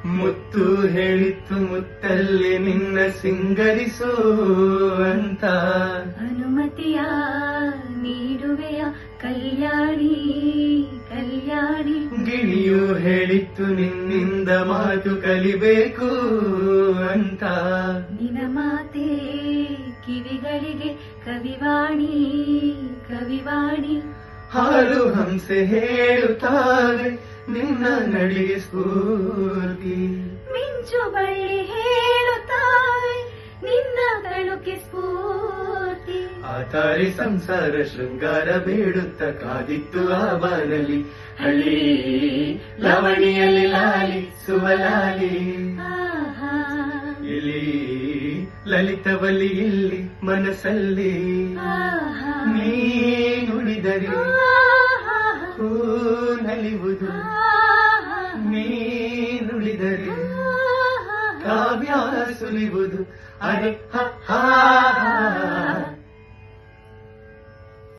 ಮುತ್ತು ಹೇಳಿತ್ತು ಮುತ್ತಲ್ಲಿ ನಿನ್ನ ಸಿಂಗರಿಸು ಅಂತ. ಅನುಮತಿಯ ನೀಡುವೆಯ ಕಲ್ಯಾಣಿ ಕಲ್ಯಾಣಿ. ಗಿಳಿಯು ಹೇಳಿತ್ತು ನಿನ್ನಿಂದ ಮಾತು ಕಲಿಬೇಕು ಅಂತ. ನಿನ ಮಾತೆ ಕಿವಿಗಳಿಗೆ ಕವಿವಾಣಿ ಕವಿವಾಣಿ. ಹಾಲು ಹಂಸೆ ಹೇಳುತ್ತಾರೆ ನಿನ್ನ ನಡಿಗೆ ಸ್ಫೂರ್ತಿ. ಮಿಂಚು ಬಳ್ಳಿ ಹೇಳುತ್ತಾರೆ ನಿನ್ನ ತಳುಕೆ ಸ್ಫೂರ್ತಿ. ಆತಾರಿ ಸಂಸಾರ ಶೃಂಗಾರ ಬೇಡುತ್ತ ಕಾದಿತ್ತು ಆ ಬಾನಲ್ಲಿ. ಹಳ್ಳಿ ಲವಣಿಯಲ್ಲಿ ಲಾಲಿ ಸುವಲಾಲಿ. ಇಲ್ಲಿ ಲಲಿತವಲ್ಲಿ ಇಲ್ಲಿ ಮನಸ್ಸಲ್ಲಿ ನೀ ನುಡಿದರೆ ಹೂ ನಲಿವುದು. ನೀ ನುಡಿದರೆ ಕಾವ್ಯ ಸುಲಿವುದು. ಅರೆ ಹ